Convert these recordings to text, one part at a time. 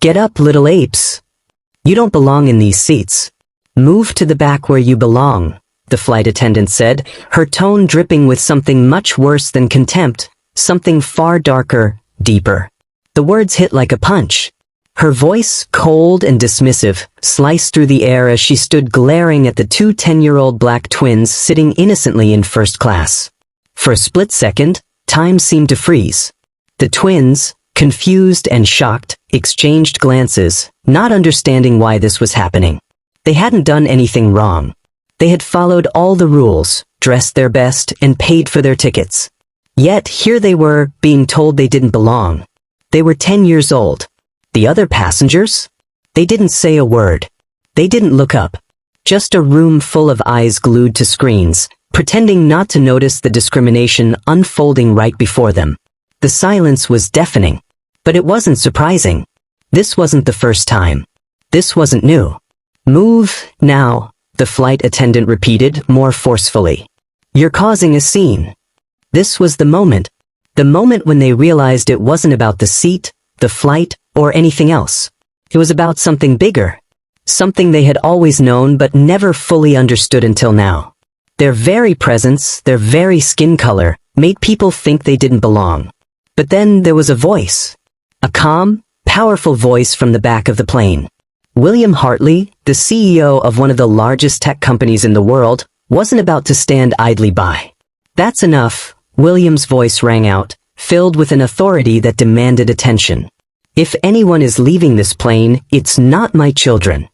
"Get up, little apes. You don't belong in these seats. Move to the back where you belong," the flight attendant said, her tone dripping with something much worse than contempt, something far darker, deeper. The words hit like a punch. Her voice, cold and dismissive, sliced through the air as she stood glaring at the two 10-year-old black twins sitting innocently in first class. For a split second, time seemed to freeze. The twins, confused and shocked, exchanged glances, not understanding why this was happening. They hadn't done anything wrong. They had followed all the rules, dressed their best, and paid for their tickets. Yet here they were, being told they didn't belong. They were 10 years old. The other passengers? They didn't say a word. They didn't look up. Just a room full of eyes glued to screens, pretending not to notice the discrimination unfolding right before them. The silence was deafening. But it wasn't surprising. This wasn't the first time. This wasn't new. "Move, now," the flight attendant repeated more forcefully. "You're causing a scene." This was the moment when they realized it wasn't about the seat, the flight, or anything else. It was about something bigger. Something they had always known but never fully understood until now. Their very presence, their very skin color, made people think they didn't belong. But then there was a voice. A calm, powerful voice from the back of the plane. William Hartley, the CEO of one of the largest tech companies in the world, wasn't about to stand idly by. "That's enough," William's voice rang out, filled with an authority that demanded attention. "If anyone is leaving this plane, it's not my children."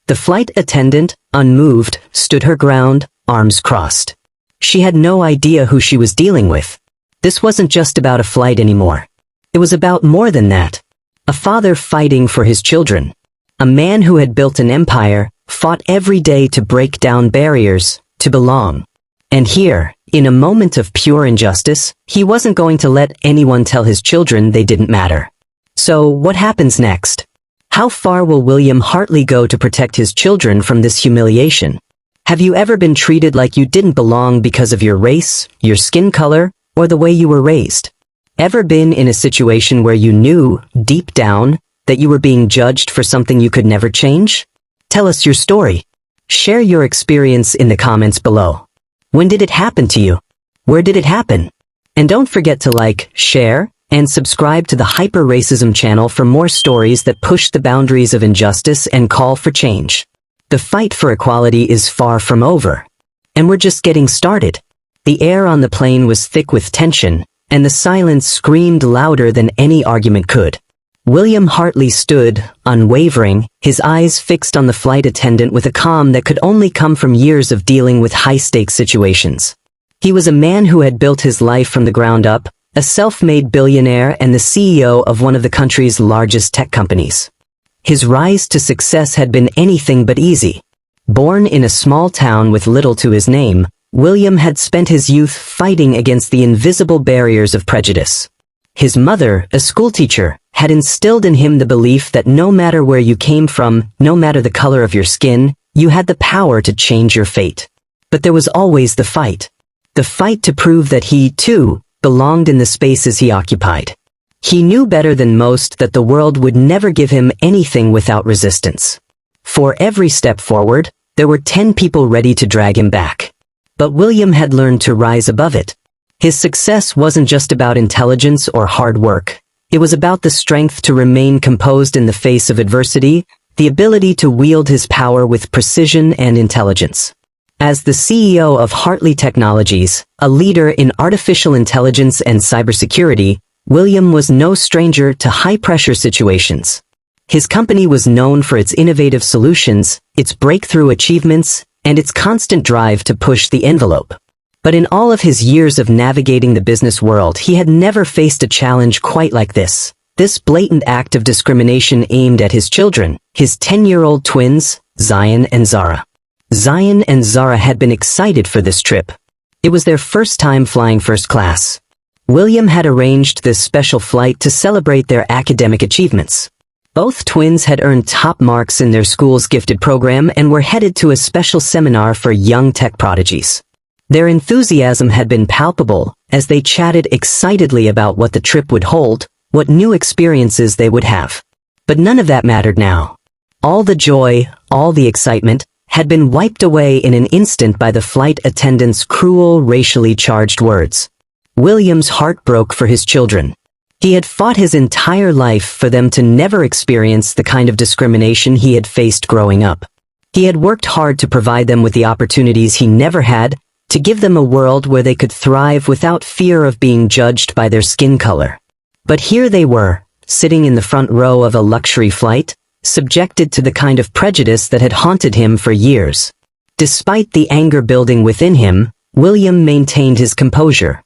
The flight attendant, unmoved, stood her ground, arms crossed. She had no idea who she was dealing with. This wasn't just about a flight anymore. It was about more than that. A father fighting for his children. A man who had built an empire, fought every day to break down barriers, to belong. And here, in a moment of pure injustice, he wasn't going to let anyone tell his children they didn't matter. So, what happens next? How far will William Hartley go to protect his children from this humiliation? Have you ever been treated like you didn't belong because of your race, your skin color, or the way you were raised? Ever been in a situation where you knew, deep down, that you were being judged for something you could never change? Tell us your story. Share your experience in the comments below. When did it happen to you? Where did it happen? And don't forget to like, share, and subscribe to the Hyper Racism channel for more stories that push the boundaries of injustice and call for change. The fight for equality is far from over. And we're just getting started. The air on the plane was thick with tension, and the silence screamed louder than any argument could. William Hartley stood, unwavering, his eyes fixed on the flight attendant with a calm that could only come from years of dealing with high-stakes situations. He was a man who had built his life from the ground up, a self-made billionaire and the CEO of one of the country's largest tech companies. His rise to success had been anything but easy. Born in a small town with little to his name, William had spent his youth fighting against the invisible barriers of prejudice. His mother, a schoolteacher, had instilled in him the belief that no matter where you came from, no matter the color of your skin, you had the power to change your fate. But there was always the fight. The fight to prove that he, too, belonged in the spaces he occupied. He knew better than most that the world would never give him anything without resistance. For every step forward, there were 10 people ready to drag him back. But William had learned to rise above it. His success wasn't just about intelligence or hard work. It was about the strength to remain composed in the face of adversity, the ability to wield his power with precision and intelligence. As the CEO of Hartley Technologies, a leader in artificial intelligence and cybersecurity, William was no stranger to high-pressure situations. His company was known for its innovative solutions, its breakthrough achievements, and its constant drive to push the envelope. But in all of his years of navigating the business world, he had never faced a challenge quite like this. This blatant act of discrimination aimed at his children, his 10-year-old twins, Zion and Zara. Zion and Zara had been excited for this trip. It was their first time flying first class. William had arranged this special flight to celebrate their academic achievements. Both twins had earned top marks in their school's gifted program and were headed to a special seminar for young tech prodigies. Their enthusiasm had been palpable as they chatted excitedly about what the trip would hold, what new experiences they would have. But none of that mattered now. All the joy, all the excitement, had been wiped away in an instant by the flight attendant's cruel, racially charged words. William's heart broke for his children. He had fought his entire life for them to never experience the kind of discrimination he had faced growing up. He had worked hard to provide them with the opportunities he never had, to give them a world where they could thrive without fear of being judged by their skin color. But here they were, sitting in the front row of a luxury flight, subjected to the kind of prejudice that had haunted him for years. Despite the anger building within him, William maintained his composure.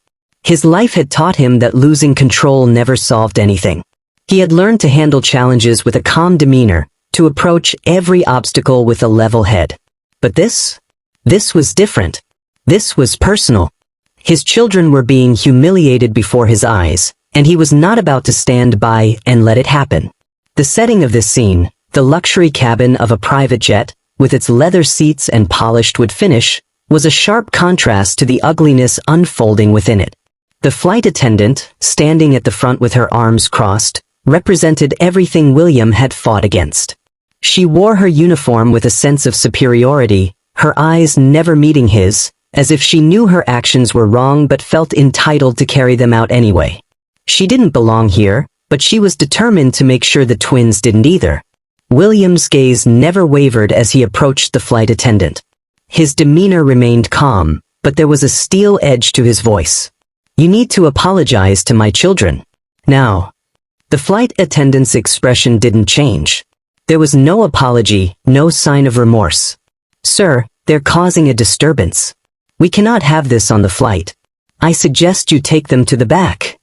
His life had taught him that losing control never solved anything. He had learned to handle challenges with a calm demeanor, to approach every obstacle with a level head. But this was different. This was personal. His children were being humiliated before his eyes, and he was not about to stand by and let it happen. The setting of this scene, the luxury cabin of a private jet, with its leather seats and polished wood finish, was a sharp contrast to the ugliness unfolding within it. The flight attendant, standing at the front with her arms crossed, represented everything William had fought against. She wore her uniform with a sense of superiority, her eyes never meeting his, as if she knew her actions were wrong but felt entitled to carry them out anyway. She didn't belong here, but she was determined to make sure the twins didn't either. William's gaze never wavered as he approached the flight attendant. His demeanor remained calm, but there was a steel edge to his voice. "You need to apologize to my children. Now." The flight attendant's expression didn't change. There was no apology, no sign of remorse. "Sir, they're causing a disturbance. We cannot have this on the flight. I suggest you take them to the back."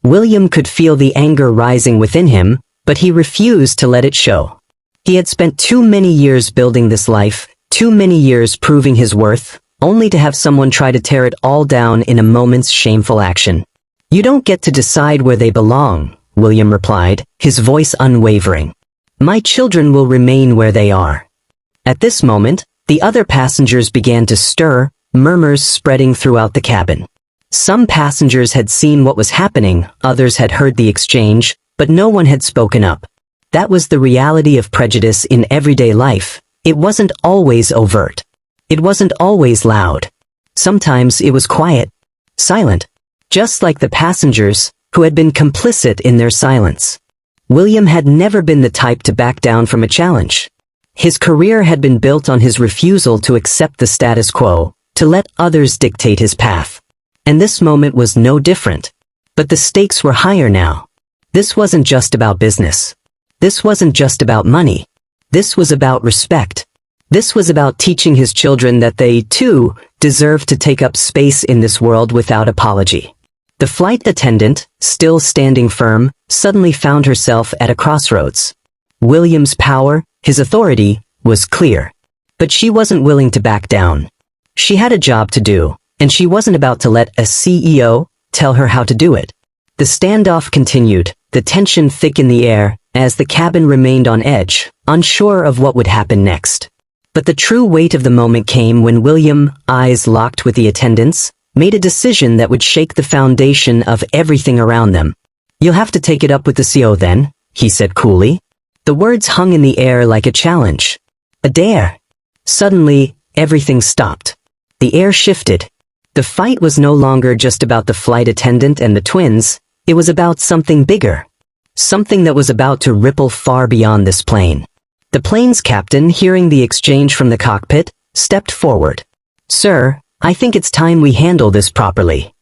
William could feel the anger rising within him, but he refused to let it show. He had spent too many years building this life, too many years proving his worth, only to have someone try to tear it all down in a moment's shameful action. "You don't get to decide where they belong," William replied, his voice unwavering. "My children will remain where they are." At this moment, the other passengers began to stir, murmurs spreading throughout the cabin. Some passengers had seen what was happening, others had heard the exchange, but no one had spoken up. That was the reality of prejudice in everyday life. It wasn't always overt. It wasn't always loud. Sometimes it was quiet, silent, just like the passengers, who had been complicit in their silence. William had never been the type to back down from a challenge. His career had been built on his refusal to accept the status quo, to let others dictate his path. And this moment was no different. But the stakes were higher now. This wasn't just about business. This wasn't just about money. This was about respect. This was about teaching his children that they, too, deserved to take up space in this world without apology. The flight attendant, still standing firm, suddenly found herself at a crossroads. William's power, his authority, was clear. But she wasn't willing to back down. She had a job to do, and she wasn't about to let a CEO tell her how to do it. The standoff continued, the tension thick in the air, as the cabin remained on edge, unsure of what would happen next. But the true weight of the moment came when William, eyes locked with the attendants, made a decision that would shake the foundation of everything around them. "You'll have to take it up with the CEO then," he said coolly. The words hung in the air like a challenge. A dare. Suddenly, everything stopped. The air shifted. The fight was no longer just about the flight attendant and the twins, it was about something bigger. Something that was about to ripple far beyond this plane. The plane's captain, hearing the exchange from the cockpit, stepped forward. "Sir, I think it's time we handle this properly."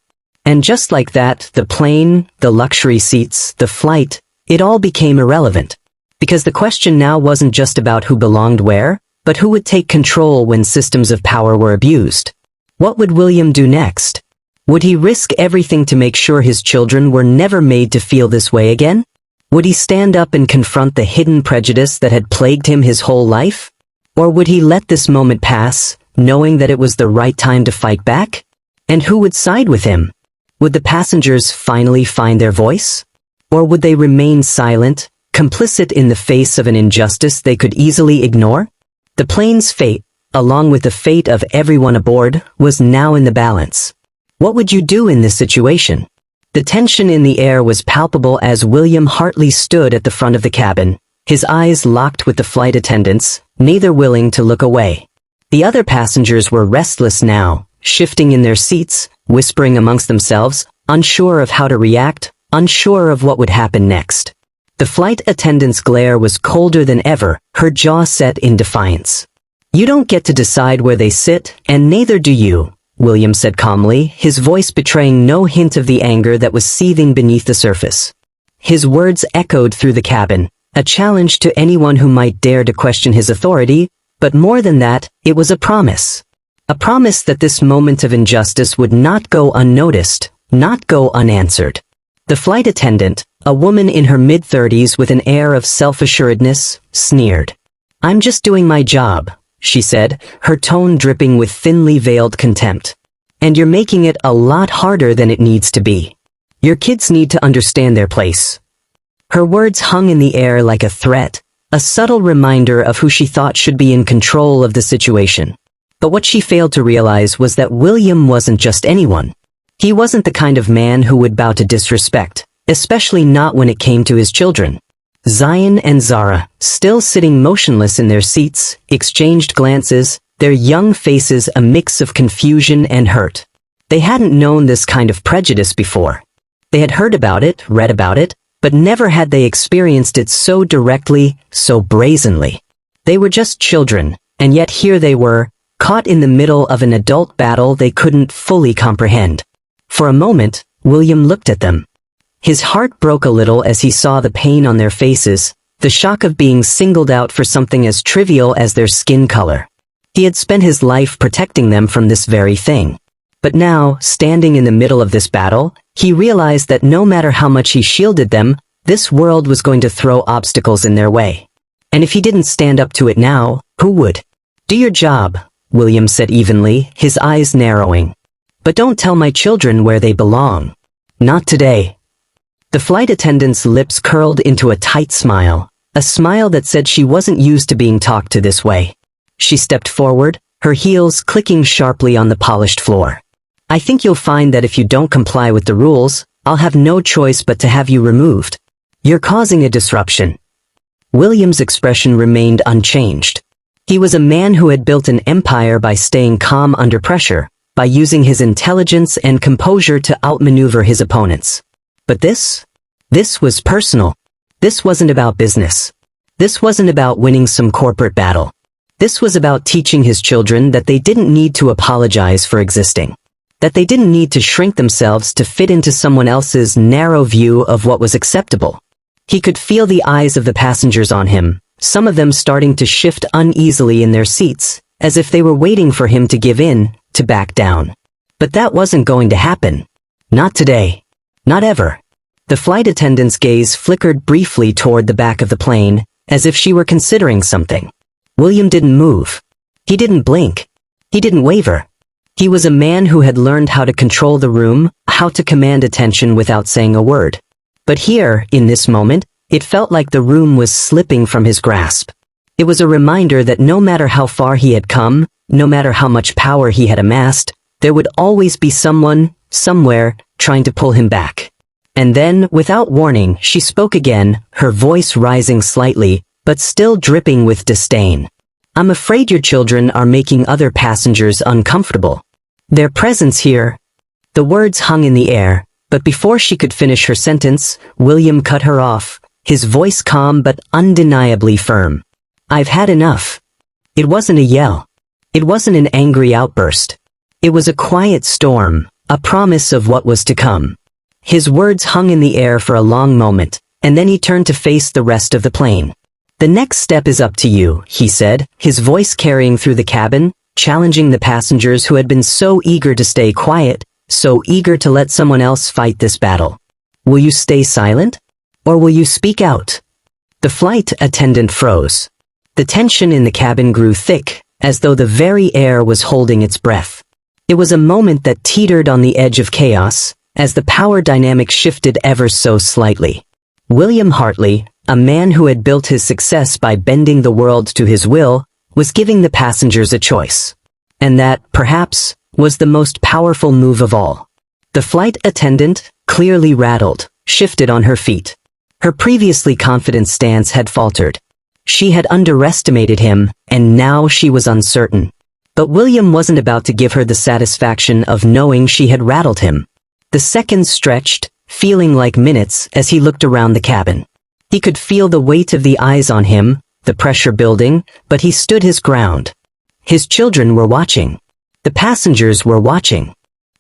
And just like that, the plane, the luxury seats, the flight, it all became irrelevant. Because the question now wasn't just about who belonged where, but who would take control when systems of power were abused. What would William do next? Would he risk everything to make sure his children were never made to feel this way again? Would he stand up and confront the hidden prejudice that had plagued him his whole life? Or would he let this moment pass, knowing that it was the right time to fight back? And who would side with him? Would the passengers finally find their voice? Or would they remain silent, complicit in the face of an injustice they could easily ignore? The plane's fate, along with the fate of everyone aboard, was now in the balance. What would you do in this situation? The tension in the air was palpable as William Hartley stood at the front of the cabin, His eyes locked with the flight attendants, neither willing to look away. The other passengers were restless now, shifting in their seats, whispering amongst themselves, unsure of how to react, unsure of what would happen next. The flight attendant's glare was colder than ever, her jaw set in defiance. "You don't get to decide where they sit, and neither do you," William said calmly, his voice betraying no hint of the anger that was seething beneath the surface. His words echoed through the cabin, a challenge to anyone who might dare to question his authority, but more than that, it was a promise. A promise that this moment of injustice would not go unnoticed, not go unanswered. The flight attendant, a woman in her mid-30s with an air of self-assuredness, sneered. "I'm just doing my job," she said, her tone dripping with thinly veiled contempt. "And you're making it a lot harder than it needs to be. Your kids need to understand their place." Her words hung in the air like a threat, a subtle reminder of who she thought should be in control of the situation. But what she failed to realize was that William wasn't just anyone. He wasn't the kind of man who would bow to disrespect, especially not when it came to his children. Zion and Zara, still sitting motionless in their seats, exchanged glances, their young faces a mix of confusion and hurt. They hadn't known this kind of prejudice before. They had heard about it, read about it, but never had they experienced it so directly, so brazenly. They were just children, and yet here they were, caught in the middle of an adult battle they couldn't fully comprehend. For a moment, William looked at them. His heart broke a little as he saw the pain on their faces, the shock of being singled out for something as trivial as their skin color. He had spent his life protecting them from this very thing. But now, standing in the middle of this battle, he realized that no matter how much he shielded them, this world was going to throw obstacles in their way. And if he didn't stand up to it now, who would? "Do your job," William said evenly, his eyes narrowing. "But don't tell my children where they belong. Not today." The flight attendant's lips curled into a tight smile, a smile that said she wasn't used to being talked to this way. She stepped forward, her heels clicking sharply on the polished floor. "I think you'll find that if you don't comply with the rules, I'll have no choice but to have you removed. You're causing a disruption." William's expression remained unchanged. He was a man who had built an empire by staying calm under pressure, by using his intelligence and composure to outmaneuver his opponents. But this was personal. This wasn't about business. This wasn't about winning some corporate battle. This was about teaching his children that they didn't need to apologize for existing. That they didn't need to shrink themselves to fit into someone else's narrow view of what was acceptable. He could feel the eyes of the passengers on him, some of them starting to shift uneasily in their seats, as if they were waiting for him to give in, to back down. But that wasn't going to happen. Not today. Not ever. The flight attendant's gaze flickered briefly toward the back of the plane, as if she were considering something. William didn't move. He didn't blink. He didn't waver. He was a man who had learned how to control the room, how to command attention without saying a word. But here, in this moment, it felt like the room was slipping from his grasp. It was a reminder that no matter how far he had come, no matter how much power he had amassed, there would always be someone, somewhere, trying to pull him back. And then, without warning, she spoke again, her voice rising slightly, but still dripping with disdain. "I'm afraid your children are making other passengers uncomfortable. Their presence here..." The words hung in the air, but before she could finish her sentence, William cut her off, his voice calm but undeniably firm. "I've had enough." It wasn't a yell. It wasn't an angry outburst. It was a quiet storm, a promise of what was to come. His words hung in the air for a long moment, and then he turned to face the rest of the plane. "The next step is up to you," he said, his voice carrying through the cabin, challenging the passengers who had been so eager to stay quiet, so eager to let someone else fight this battle. "Will you stay silent? Or will you speak out?" The flight attendant froze. The tension in the cabin grew thick, as though the very air was holding its breath. It was a moment that teetered on the edge of chaos, as the power dynamic shifted ever so slightly. William Hartley, a man who had built his success by bending the world to his will, was giving the passengers a choice. And that, perhaps, was the most powerful move of all. The flight attendant, clearly rattled, shifted on her feet. Her previously confident stance had faltered. She had underestimated him, and now she was uncertain. But William wasn't about to give her the satisfaction of knowing she had rattled him. The seconds stretched, feeling like minutes as he looked around the cabin. He could feel the weight of the eyes on him, the pressure building, but he stood his ground. His children were watching. The passengers were watching.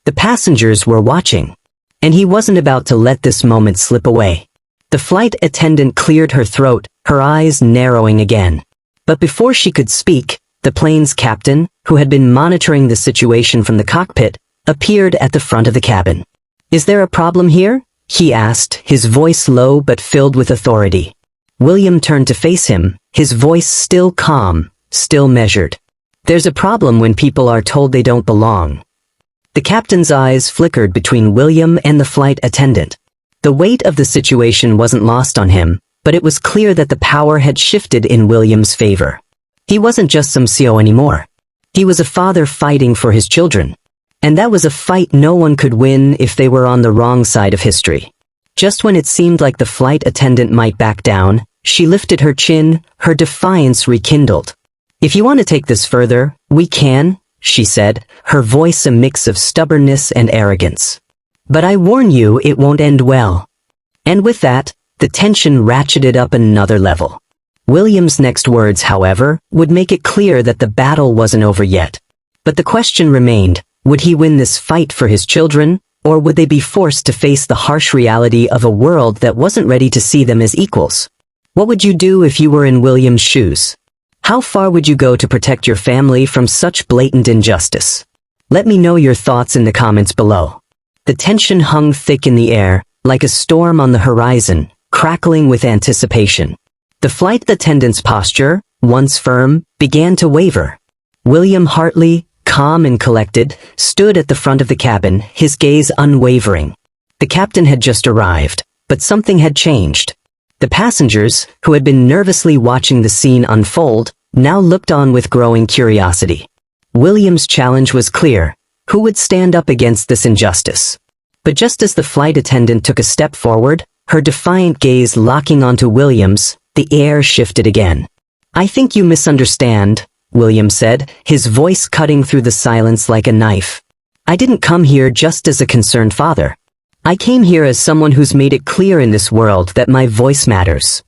The passengers were watching. And he wasn't about to let this moment slip away. The flight attendant cleared her throat, her eyes narrowing again. But before she could speak, the plane's captain, who had been monitoring the situation from the cockpit, appeared at the front of the cabin. "Is there a problem here?" he asked, his voice low but filled with authority. William turned to face him, his voice still calm, still measured. "There's a problem when people are told they don't belong." The captain's eyes flickered between William and the flight attendant. The weight of the situation wasn't lost on him, but it was clear that the power had shifted in William's favor. He wasn't just some CEO anymore. He was a father fighting for his children. And that was a fight no one could win if they were on the wrong side of history. Just when it seemed like the flight attendant might back down, she lifted her chin, her defiance rekindled. "If you want to take this further, we can," she said, her voice a mix of stubbornness and arrogance. "But I warn you, it won't end well." And with that, the tension ratcheted up another level. William's next words, however, would make it clear that the battle wasn't over yet. But the question remained, would he win this fight for his children, or would they be forced to face the harsh reality of a world that wasn't ready to see them as equals? What would you do if you were in William's shoes? How far would you go to protect your family from such blatant injustice? Let me know your thoughts in the comments below. The tension hung thick in the air, like a storm on the horizon, crackling with anticipation. The flight attendant's posture, once firm, began to waver. William Hartley, calm and collected, stood at the front of the cabin, his gaze unwavering. The captain had just arrived, but something had changed. The passengers, who had been nervously watching the scene unfold, now looked on with growing curiosity. William's challenge was clear: who would stand up against this injustice? But just as the flight attendant took a step forward, her defiant gaze locking onto William's, the air shifted again. "I think you misunderstand," William said, his voice cutting through the silence like a knife. "I didn't come here just as a concerned father. I came here as someone who's made it clear in this world that my voice matters."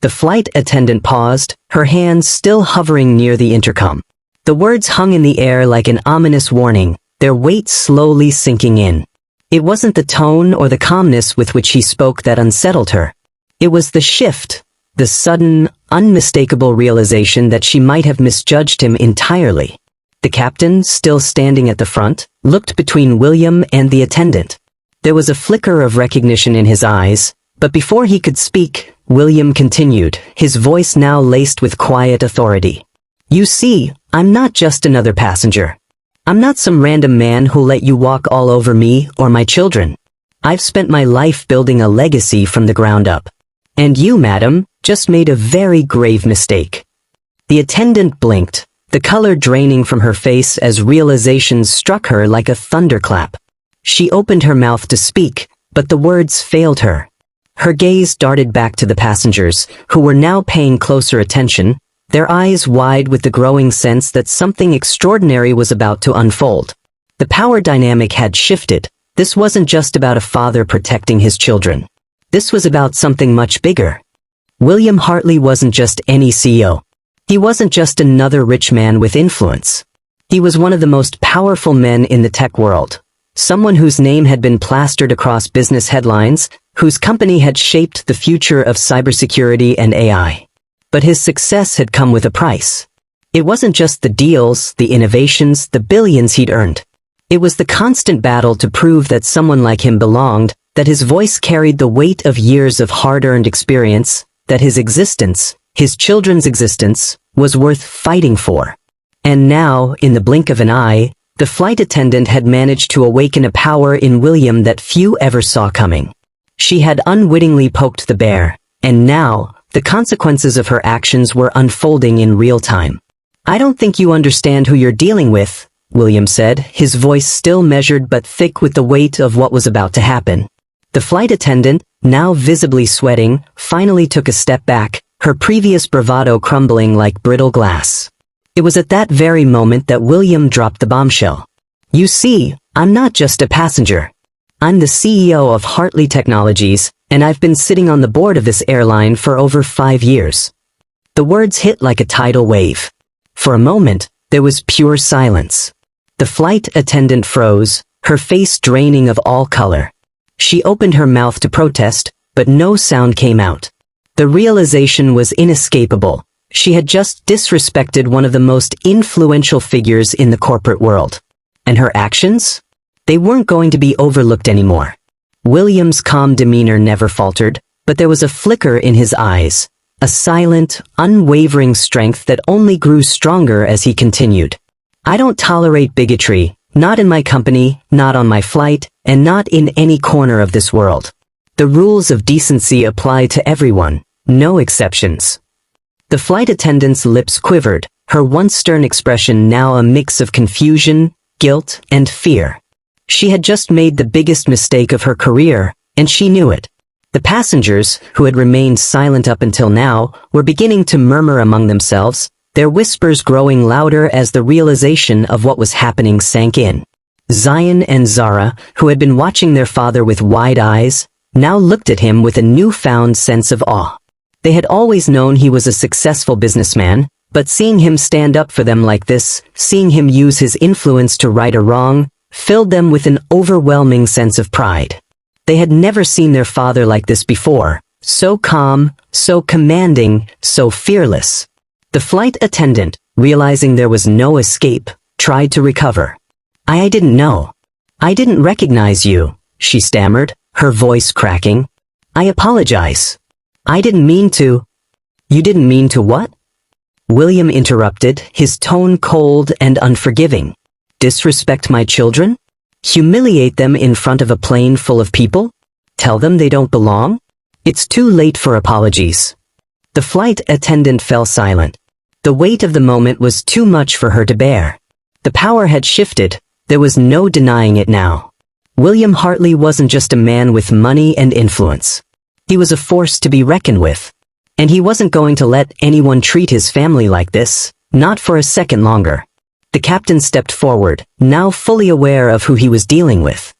The flight attendant paused, her hands still hovering near the intercom. The words hung in the air like an ominous warning, their weight slowly sinking in. It wasn't the tone or the calmness with which he spoke that unsettled her. It was the shift, the sudden, unmistakable realization that she might have misjudged him entirely. The captain, still standing at the front, looked between William and the attendant. There was a flicker of recognition in his eyes, but before he could speak, William continued, his voice now laced with quiet authority. "You see, I'm not just another passenger. I'm not some random man who'll let you walk all over me or my children. I've spent my life building a legacy from the ground up. And you, madam, just made a very grave mistake." The attendant blinked, the color draining from her face as realizations struck her like a thunderclap. She opened her mouth to speak, but the words failed her. Her gaze darted back to the passengers, who were now paying closer attention, their eyes wide with the growing sense that something extraordinary was about to unfold. The power dynamic had shifted. This wasn't just about a father protecting his children. This was about something much bigger. William Hartley wasn't just any CEO. He wasn't just another rich man with influence. He was one of the most powerful men in the tech world. Someone whose name had been plastered across business headlines, whose company had shaped the future of cybersecurity and AI. But his success had come with a price. It wasn't just the deals, the innovations, the billions he'd earned. It was the constant battle to prove that someone like him belonged, that his voice carried the weight of years of hard-earned experience, that his existence, his children's existence, was worth fighting for. And now, in the blink of an eye, the flight attendant had managed to awaken a power in William that few ever saw coming. She had unwittingly poked the bear, and now, the consequences of her actions were unfolding in real time. "I don't think you understand who you're dealing with," William said, his voice still measured but thick with the weight of what was about to happen. The flight attendant, now visibly sweating, finally took a step back, her previous bravado crumbling like brittle glass. It was at that very moment that William dropped the bombshell. "You see, I'm not just a passenger. I'm the CEO of Hartley Technologies, and I've been sitting on the board of this airline for over 5 years." The words hit like a tidal wave. For a moment, there was pure silence. The flight attendant froze, her face draining of all color. She opened her mouth to protest, but no sound came out. The realization was inescapable. She had just disrespected one of the most influential figures in the corporate world. And her actions? They weren't going to be overlooked anymore. William's calm demeanor never faltered, but there was a flicker in his eyes, a silent, unwavering strength that only grew stronger as he continued. "I don't tolerate bigotry, not in my company, not on my flight, and not in any corner of this world. The rules of decency apply to everyone, no exceptions." The flight attendant's lips quivered, her once stern expression now a mix of confusion, guilt, and fear. She had just made the biggest mistake of her career, and she knew it. The passengers, who had remained silent up until now, were beginning to murmur among themselves, their whispers growing louder as the realization of what was happening sank in. Zion and Zara, who had been watching their father with wide eyes, now looked at him with a newfound sense of awe. They had always known he was a successful businessman, but seeing him stand up for them like this, seeing him use his influence to right a wrong, filled them with an overwhelming sense of pride. They had never seen their father like this before, so calm, so commanding, so fearless. The flight attendant, realizing there was no escape, tried to recover. I didn't know. I didn't recognize you," she stammered, her voice cracking. "I apologize. I didn't mean to." "You didn't mean to what?" William interrupted, his tone cold and unforgiving. "Disrespect my children? Humiliate them in front of a plane full of people? Tell them they don't belong? It's too late for apologies." The flight attendant fell silent. The weight of the moment was too much for her to bear. The power had shifted, there was no denying it now. William Hartley wasn't just a man with money and influence. He was a force to be reckoned with. And he wasn't going to let anyone treat his family like this, not for a second longer. The captain stepped forward, now fully aware of who he was dealing with.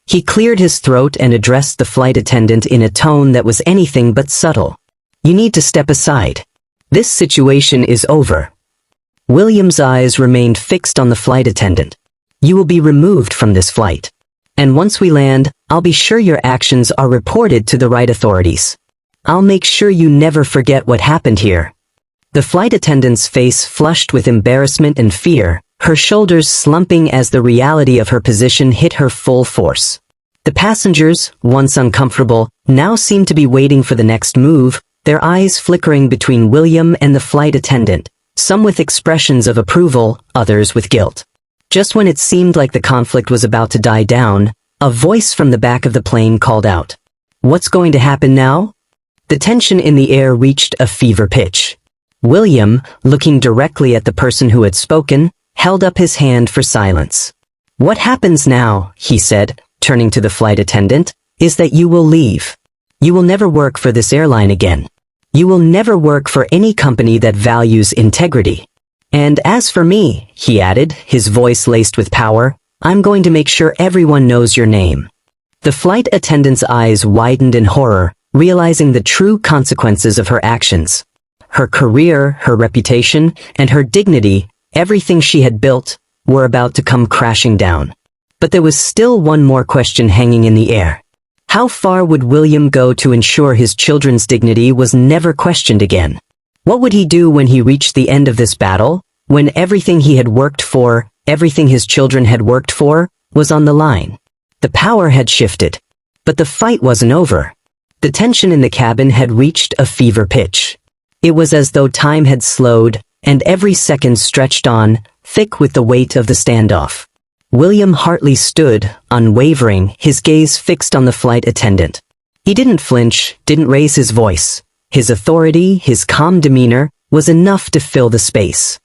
He cleared his throat and addressed the flight attendant in a tone that was anything but subtle. "You need to step aside. This situation is over." William's eyes remained fixed on the flight attendant. "You will be removed from this flight. And once we land, I'll be sure your actions are reported to the right authorities. I'll make sure you never forget what happened here." The flight attendant's face flushed with embarrassment and fear, her shoulders slumping as the reality of her position hit her full force. The passengers, once uncomfortable, now seemed to be waiting for the next move, their eyes flickering between William and the flight attendant, some with expressions of approval, others with guilt. Just when it seemed like the conflict was about to die down, a voice from the back of the plane called out, "What's going to happen now?" The tension in the air reached a fever pitch. William, looking directly at the person who had spoken, held up his hand for silence. "What happens now," he said, turning to the flight attendant, "is that you will leave. You will never work for this airline again. You will never work for any company that values integrity. And as for me," he added, his voice laced with power, "I'm going to make sure everyone knows your name." The flight attendant's eyes widened in horror, realizing the true consequences of her actions. Her career, her reputation, and her dignity, everything she had built, were about to come crashing down. But there was still one more question hanging in the air. How far would William go to ensure his children's dignity was never questioned again? What would he do when he reached the end of this battle, when everything he had worked for, everything his children had worked for, was on the line? The power had shifted. But the fight wasn't over. The tension in the cabin had reached a fever pitch. It was as though time had slowed, and every second stretched on, thick with the weight of the standoff. William Hartley stood, unwavering, his gaze fixed on the flight attendant. He didn't flinch, didn't raise his voice. His authority, his calm demeanor, was enough to fill the space.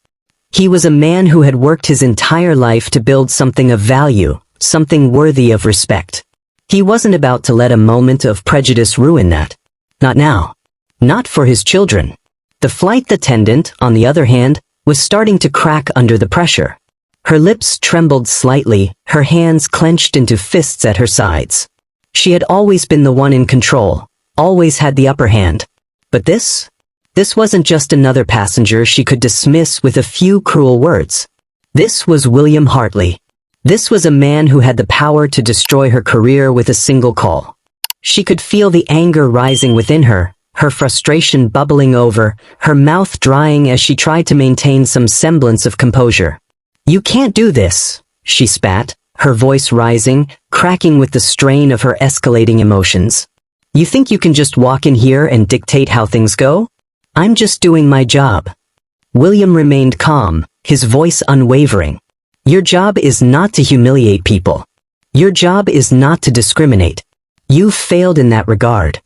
He was a man who had worked his entire life to build something of value, something worthy of respect. He wasn't about to let a moment of prejudice ruin that. Not now. Not for his children. The flight attendant, on the other hand, was starting to crack under the pressure. Her lips trembled slightly, her hands clenched into fists at her sides. She had always been the one in control, always had the upper hand. But this wasn't just another passenger she could dismiss with a few cruel words. This was William Hartley. This was a man who had the power to destroy her career with a single call. She could feel the anger rising within her frustration bubbling over, her mouth drying as she tried to maintain some semblance of composure. "You can't do this," she spat, her voice rising, cracking with the strain of her escalating emotions. "You think you can just walk in here and dictate how things go? I'm just doing my job." William remained calm, his voice unwavering. "Your job is not to humiliate people. Your job is not to discriminate. You've failed in that regard."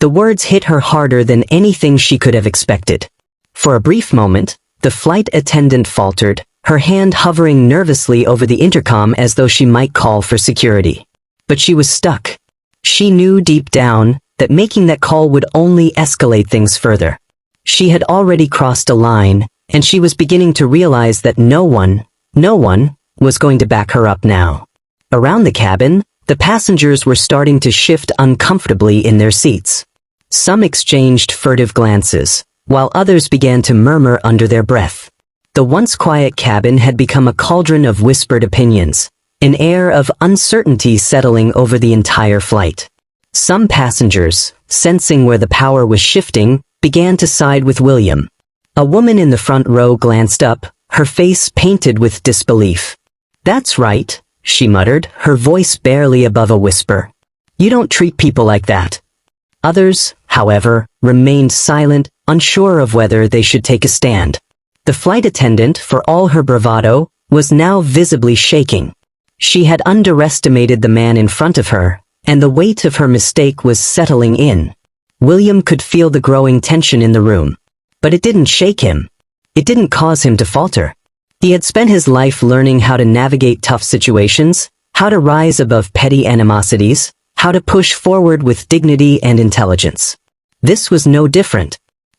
The words hit her harder than anything she could have expected. For a brief moment, the flight attendant faltered, her hand hovering nervously over the intercom as though she might call for security. But she was stuck. She knew deep down that making that call would only escalate things further. She had already crossed a line, and she was beginning to realize that no one was going to back her up now. Around the cabin, the passengers were starting to shift uncomfortably in their seats. Some exchanged furtive glances, while others began to murmur under their breath. The once quiet cabin had become a cauldron of whispered opinions, an air of uncertainty settling over the entire flight. Some passengers, sensing where the power was shifting, began to side with William. A woman in the front row glanced up, her face painted with disbelief. "That's right," she muttered, her voice barely above a whisper. "You don't treat people like that." Others, however, remained silent, unsure of whether they should take a stand. The flight attendant, for all her bravado, was now visibly shaking. She had underestimated the man in front of her, and the weight of her mistake was settling in. William could feel the growing tension in the room. But it didn't shake him. It didn't cause him to falter. He had spent his life learning how to navigate tough situations, how to rise above petty animosities, how to push forward with dignity and intelligence. This was no different.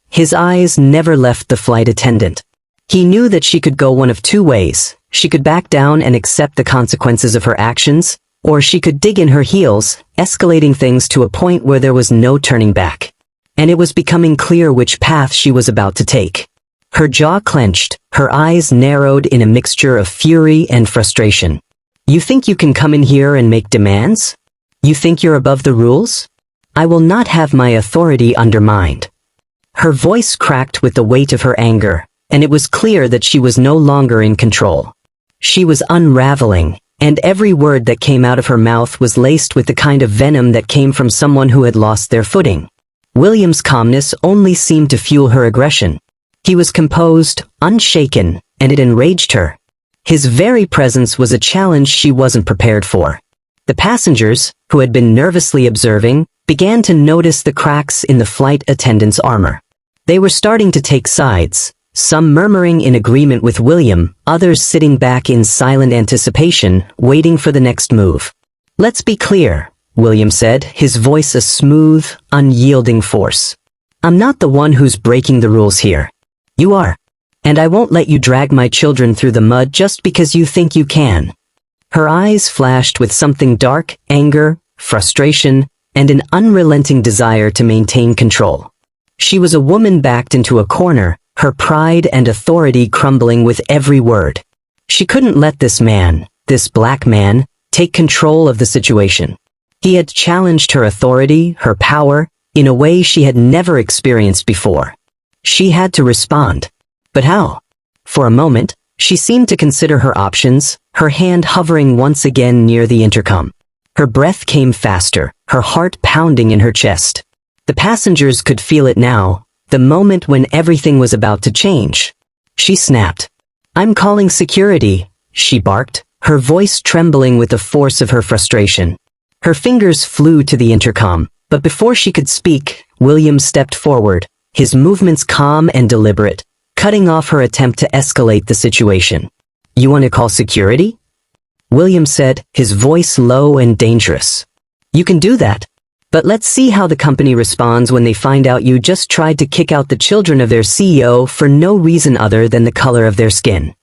His eyes never left the flight attendant. He knew that she could go one of two ways. She could back down and accept the consequences of her actions, or she could dig in her heels, escalating things to a point where there was no turning back. And it was becoming clear which path she was about to take. Her jaw clenched, her eyes narrowed in a mixture of fury and frustration. "You think you can come in here and make demands? You think you're above the rules? I will not have my authority undermined." Her voice cracked with the weight of her anger, and it was clear that she was no longer in control. She was unraveling, and every word that came out of her mouth was laced with the kind of venom that came from someone who had lost their footing. William's calmness only seemed to fuel her aggression. He was composed, unshaken, and it enraged her. His very presence was a challenge she wasn't prepared for. The passengers, who had been nervously observing, began to notice the cracks in the flight attendant's armor. They were starting to take sides, some murmuring in agreement with William, others sitting back in silent anticipation, waiting for the next move. "Let's be clear," William said, his voice a smooth, unyielding force. "I'm not the one who's breaking the rules here. You are. And I won't let you drag my children through the mud just because you think you can." Her eyes flashed with something dark, anger, frustration, and an unrelenting desire to maintain control. She was a woman backed into a corner, her pride and authority crumbling with every word. She couldn't let this man, this black man, take control of the situation. He had challenged her authority, her power, in a way she had never experienced before. She had to respond. But how? For a moment, she seemed to consider her options, her hand hovering once again near the intercom. Her breath came faster, her heart pounding in her chest. The passengers could feel it now, the moment when everything was about to change. She snapped. "I'm calling security," she barked, her voice trembling with the force of her frustration. Her fingers flew to the intercom, but before she could speak, William stepped forward, his movements calm and deliberate, cutting off her attempt to escalate the situation. "You want to call security?" William said, his voice low and dangerous. You can do that. But let's see how the company responds when they find out you just tried to kick out the children of their CEO for no reason other than the color of their skin.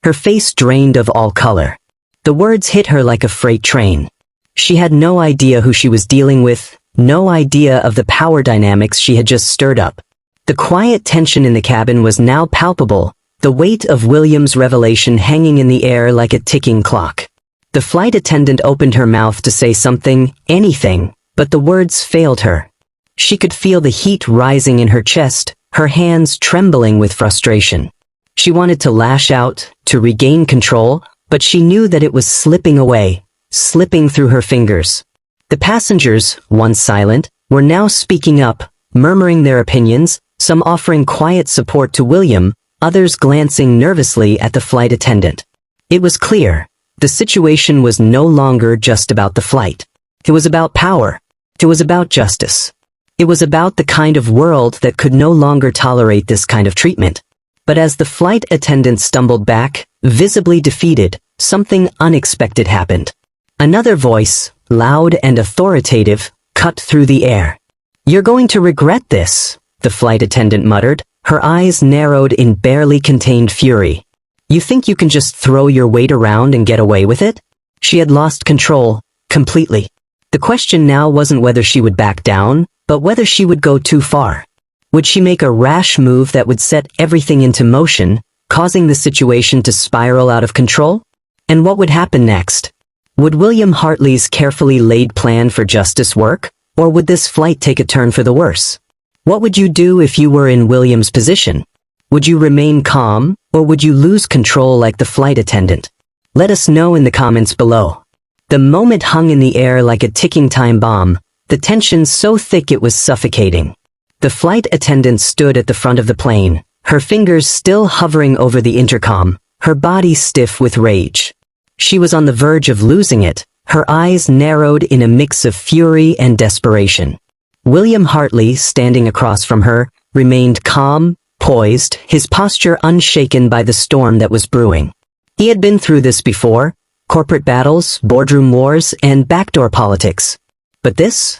Her face drained of all color. The words hit her like a freight train. She had no idea who she was dealing with, no idea of the power dynamics she had just stirred up. The quiet tension in the cabin was now palpable, the weight of William's revelation hanging in the air like a ticking clock. The flight attendant opened her mouth to say something, anything, but the words failed her. She could feel the heat rising in her chest, her hands trembling with frustration. She wanted to lash out, to regain control, but she knew that it was slipping away, slipping through her fingers. The passengers, once silent, were now speaking up, murmuring their opinions, some offering quiet support to William, others glancing nervously at the flight attendant. It was clear. The situation was no longer just about the flight. It was about power. It was about justice. It was about the kind of world that could no longer tolerate this kind of treatment. But as the flight attendant stumbled back, visibly defeated, something unexpected happened. Another voice, loud and authoritative, cut through the air. "You're going to regret this," the flight attendant muttered, her eyes narrowed in barely contained fury. "You think you can just throw your weight around and get away with it?" She had lost control, completely. The question now wasn't whether she would back down, but whether she would go too far. Would she make a rash move that would set everything into motion, causing the situation to spiral out of control? And what would happen next? Would William Hartley's carefully laid plan for justice work, or would this flight take a turn for the worse? What would you do if you were in William's position? Would you remain calm, or would you lose control like the flight attendant? Let us know in the comments below. The moment hung in the air like a ticking time bomb, the tension so thick it was suffocating. The flight attendant stood at the front of the plane, her fingers still hovering over the intercom, her body stiff with rage. She was on the verge of losing it, her eyes narrowed in a mix of fury and desperation. William Hartley, standing across from her, remained calm, poised, his posture unshaken by the storm that was brewing. He had been through this before, corporate battles, boardroom wars, and backdoor politics. But this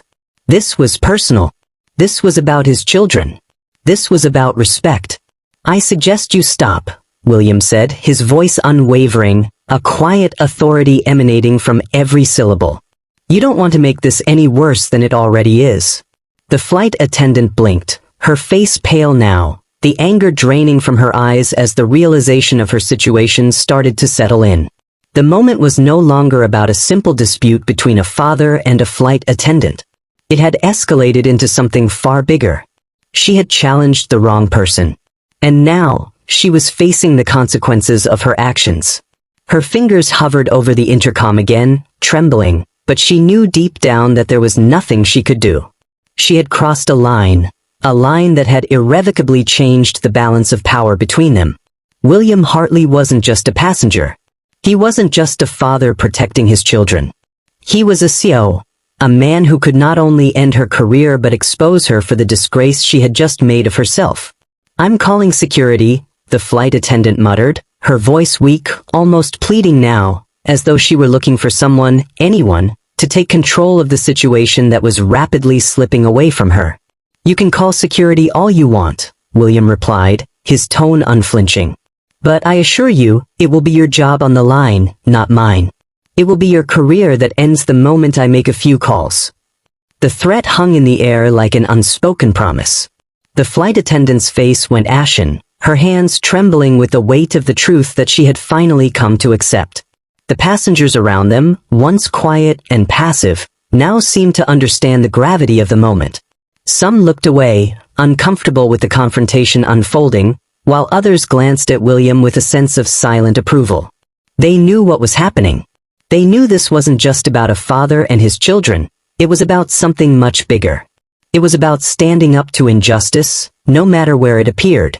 was personal. This was about his children. This was about respect. "I suggest you stop," William said, his voice unwavering, a quiet authority emanating from every syllable. "You don't want to make this any worse than it already is." The flight attendant blinked, her face pale now, the anger draining from her eyes as the realization of her situation started to settle in. The moment was no longer about a simple dispute between a father and a flight attendant. It had escalated into something far bigger. She had challenged the wrong person. And now, she was facing the consequences of her actions. Her fingers hovered over the intercom again, trembling, but she knew deep down that there was nothing she could do. She had crossed a line that had irrevocably changed the balance of power between them. William Hartley wasn't just a passenger. He wasn't just a father protecting his children. He was a CEO, a man who could not only end her career but expose her for the disgrace she had just made of herself. "I'm calling security," the flight attendant muttered, her voice weak, almost pleading now, as though she were looking for someone, anyone, to take control of the situation that was rapidly slipping away from her. "You can call security all you want," William replied, his tone unflinching. "But I assure you, it will be your job on the line, not mine. It will be your career that ends the moment I make a few calls." The threat hung in the air like an unspoken promise. The flight attendant's face went ashen, her hands trembling with the weight of the truth that she had finally come to accept. The passengers around them, once quiet and passive, now seemed to understand the gravity of the moment. Some looked away, uncomfortable with the confrontation unfolding, while others glanced at William with a sense of silent approval. They knew what was happening. They knew this wasn't just about a father and his children, it was about something much bigger. It was about standing up to injustice, no matter where it appeared.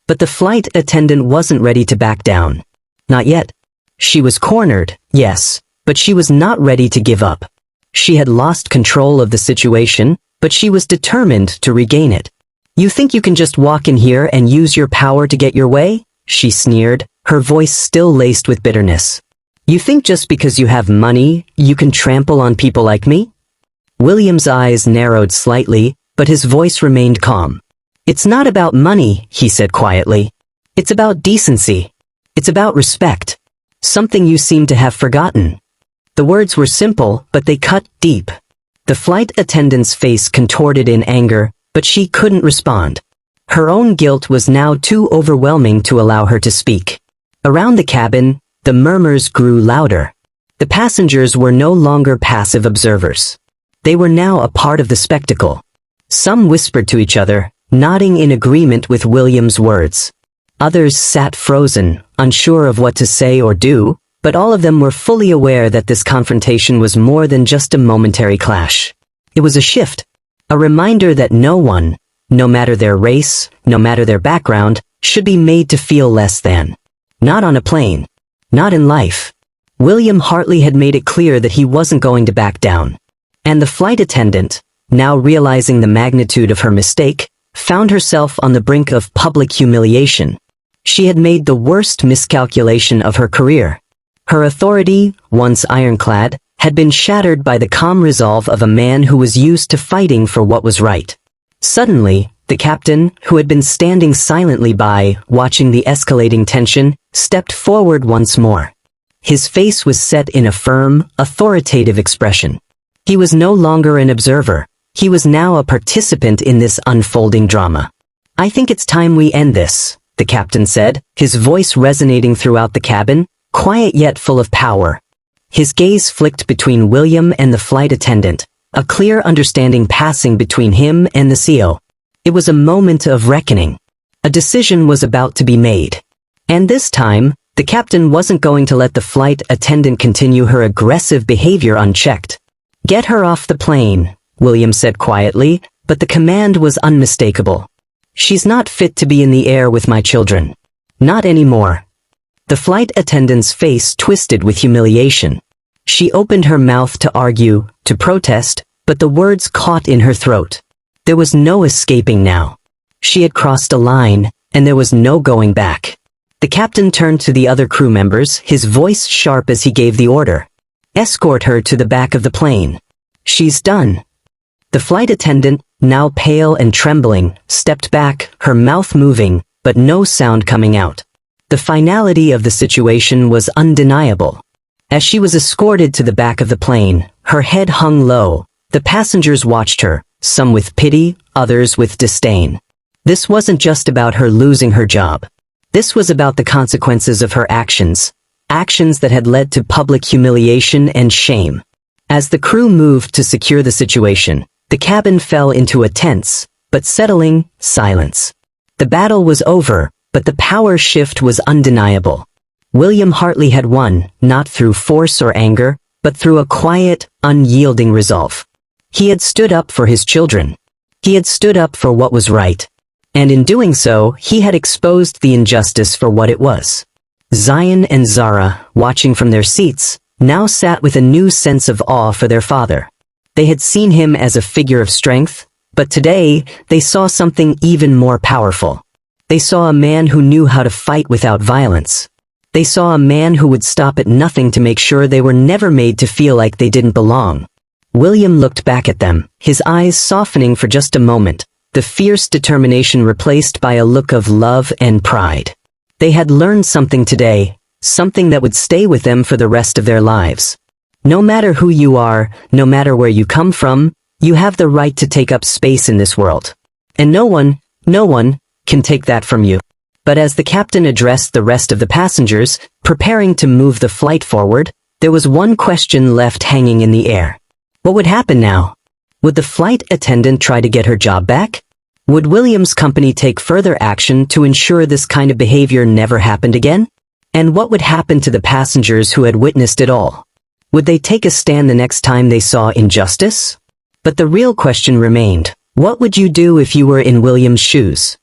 But the flight attendant wasn't ready to back down. Not yet. She was cornered, yes, but she was not ready to give up. She had lost control of the situation, but she was determined to regain it. "You think you can just walk in here and use your power to get your way?" she sneered, her voice still laced with bitterness. "You think just because you have money, you can trample on people like me?" William's eyes narrowed slightly, but his voice remained calm. "It's not about money," he said quietly. "It's about decency. It's about respect. Something you seem to have forgotten." The words were simple, but they cut deep. The flight attendant's face contorted in anger, but she couldn't respond. Her own guilt was now too overwhelming to allow her to speak. Around the cabin, the murmurs grew louder. The passengers were no longer passive observers. They were now a part of the spectacle. Some whispered to each other, nodding in agreement with William's words. Others sat frozen, unsure of what to say or do, but all of them were fully aware that this confrontation was more than just a momentary clash. It was a shift, a reminder that no one, no matter their race, no matter their background, should be made to feel less than. Not on a plane. Not in life. William Hartley had made it clear that he wasn't going to back down. And the flight attendant, now realizing the magnitude of her mistake, found herself on the brink of public humiliation. She had made the worst miscalculation of her career. Her authority, once ironclad, had been shattered by the calm resolve of a man who was used to fighting for what was right. Suddenly, the captain, who had been standing silently by, watching the escalating tension, stepped forward once more. His face was set in a firm, authoritative expression. He was no longer an observer. He was now a participant in this unfolding drama. "I think it's time we end this," the captain said, his voice resonating throughout the cabin, quiet yet full of power. His gaze flicked between William and the flight attendant, a clear understanding passing between him and the CEO. It was a moment of reckoning. A decision was about to be made. And this time, the captain wasn't going to let the flight attendant continue her aggressive behavior unchecked. "Get her off the plane," William said quietly, but the command was unmistakable. "She's not fit to be in the air with my children. Not anymore." The flight attendant's face twisted with humiliation. She opened her mouth to argue, to protest, but the words caught in her throat. There was no escaping now. She had crossed a line, and there was no going back. The captain turned to the other crew members, his voice sharp as he gave the order. "Escort her to the back of the plane. She's done." The flight attendant, now pale and trembling, stepped back, her mouth moving, but no sound coming out. The finality of the situation was undeniable. As she was escorted to the back of the plane, her head hung low. The passengers watched her, some with pity, others with disdain. This wasn't just about her losing her job. This was about the consequences of her actions, actions that had led to public humiliation and shame. As the crew moved to secure the situation, the cabin fell into a tense, but settling, silence. The battle was over, but the power shift was undeniable. William Hartley had won, not through force or anger, but through a quiet, unyielding resolve. He had stood up for his children. He had stood up for what was right. And in doing so, he had exposed the injustice for what it was. Zion and Zara, watching from their seats, now sat with a new sense of awe for their father. They had seen him as a figure of strength, but today, they saw something even more powerful. They saw a man who knew how to fight without violence. They saw a man who would stop at nothing to make sure they were never made to feel like they didn't belong. William looked back at them, his eyes softening for just a moment, the fierce determination replaced by a look of love and pride. They had learned something today, something that would stay with them for the rest of their lives. No matter who you are, no matter where you come from, you have the right to take up space in this world. And no one can take that from you. But as the captain addressed the rest of the passengers, preparing to move the flight forward, there was one question left hanging in the air. What would happen now? Would the flight attendant try to get her job back? Would William's company take further action to ensure this kind of behavior never happened again? And what would happen to the passengers who had witnessed it all? Would they take a stand the next time they saw injustice? But the real question remained, what would you do if you were in William's shoes?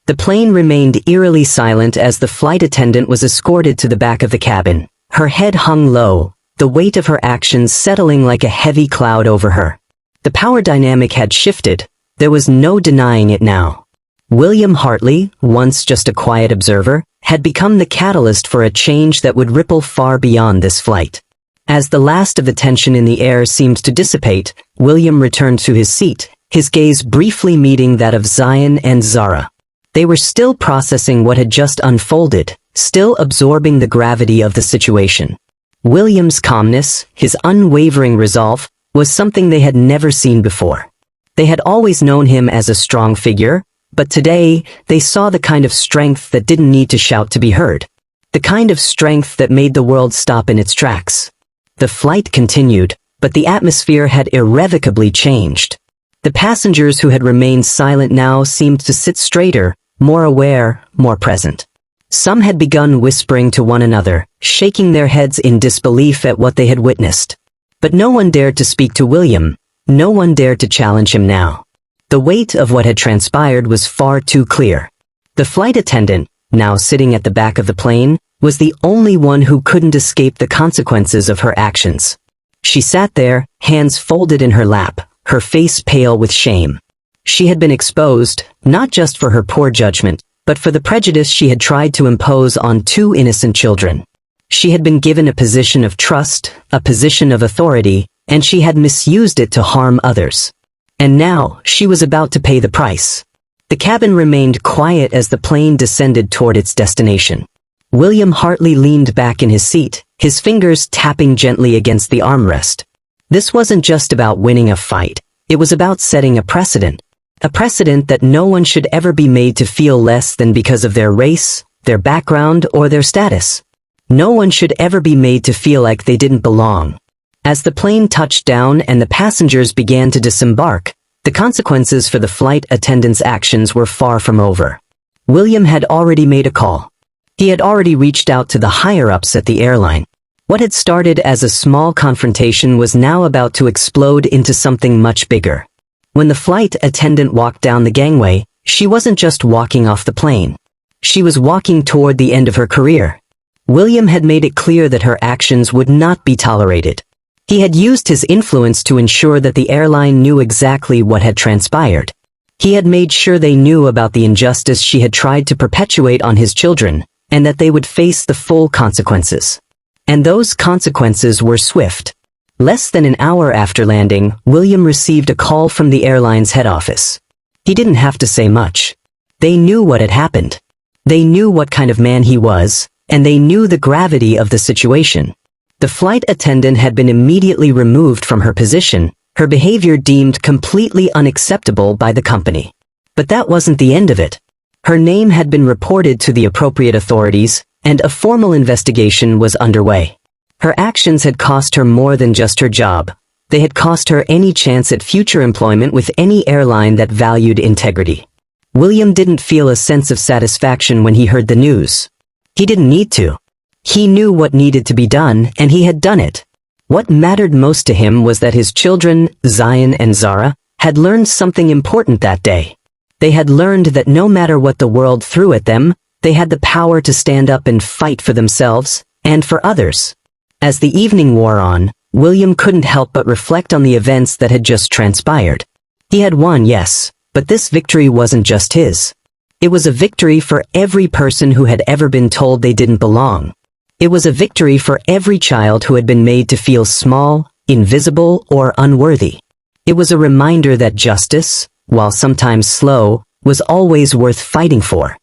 The plane remained eerily silent as the flight attendant was escorted to the back of the cabin. Her head hung low, the weight of her actions settling like a heavy cloud over her. The power dynamic had shifted. There was no denying it now. William Hartley, once just a quiet observer, had become the catalyst for a change that would ripple far beyond this flight. As the last of the tension in the air seemed to dissipate, William returned to his seat, his gaze briefly meeting that of Zion and Zara. They were still processing what had just unfolded, still absorbing the gravity of the situation. William's calmness, his unwavering resolve, was something they had never seen before. They had always known him as a strong figure, but today, they saw the kind of strength that didn't need to shout to be heard. The kind of strength that made the world stop in its tracks. The flight continued, but the atmosphere had irrevocably changed. The passengers who had remained silent now seemed to sit straighter, more aware, more present. Some had begun whispering to one another, shaking their heads in disbelief at what they had witnessed. But no one dared to speak to William. No one dared to challenge him now. The weight of what had transpired was far too clear. The flight attendant, now sitting at the back of the plane, was the only one who couldn't escape the consequences of her actions. She sat there, hands folded in her lap, her face pale with shame. She had been exposed, not just for her poor judgment, but for the prejudice she had tried to impose on two innocent children. She had been given a position of trust, a position of authority, and she had misused it to harm others. And now, she was about to pay the price. The cabin remained quiet as the plane descended toward its destination. William Hartley leaned back in his seat, his fingers tapping gently against the armrest. This wasn't just about winning a fight, it was about setting a precedent. A precedent that no one should ever be made to feel less than because of their race, their background, or their status. No one should ever be made to feel like they didn't belong. As the plane touched down and the passengers began to disembark, the consequences for the flight attendant's actions were far from over. William had already made a call. He had already reached out to the higher-ups at the airline. What had started as a small confrontation was now about to explode into something much bigger. When the flight attendant walked down the gangway, she wasn't just walking off the plane. She was walking toward the end of her career. William had made it clear that her actions would not be tolerated. He had used his influence to ensure that the airline knew exactly what had transpired. He had made sure they knew about the injustice she had tried to perpetuate on his children, and that they would face the full consequences. And those consequences were swift. Less than an hour after landing, William received a call from the airline's head office. He didn't have to say much. They knew what had happened. They knew what kind of man he was, and they knew the gravity of the situation. The flight attendant had been immediately removed from her position, her behavior deemed completely unacceptable by the company. But that wasn't the end of it. Her name had been reported to the appropriate authorities, and a formal investigation was underway. Her actions had cost her more than just her job. They had cost her any chance at future employment with any airline that valued integrity. William didn't feel a sense of satisfaction when he heard the news. He didn't need to. He knew what needed to be done, and he had done it. What mattered most to him was that his children, Zion and Zara, had learned something important that day. They had learned that no matter what the world threw at them, they had the power to stand up and fight for themselves, and for others. As the evening wore on, William couldn't help but reflect on the events that had just transpired. He had won, yes, but this victory wasn't just his. It was a victory for every person who had ever been told they didn't belong. It was a victory for every child who had been made to feel small, invisible, or unworthy. It was a reminder that justice, while sometimes slow, was always worth fighting for.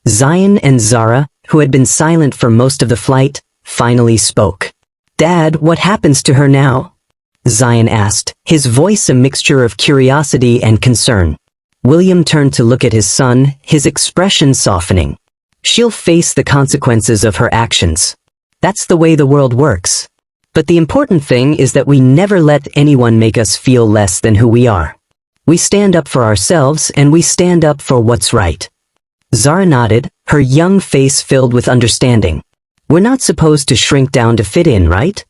Zion and Zara, who had been silent for most of the flight, finally spoke. "Dad, what happens to her now?" Zion asked, his voice a mixture of curiosity and concern. William turned to look at his son, his expression softening. "She'll face the consequences of her actions. That's the way the world works. But the important thing is that we never let anyone make us feel less than who we are. We stand up for ourselves and we stand up for what's right." Zara nodded, her young face filled with understanding. "We're not supposed to shrink down to fit in, right?"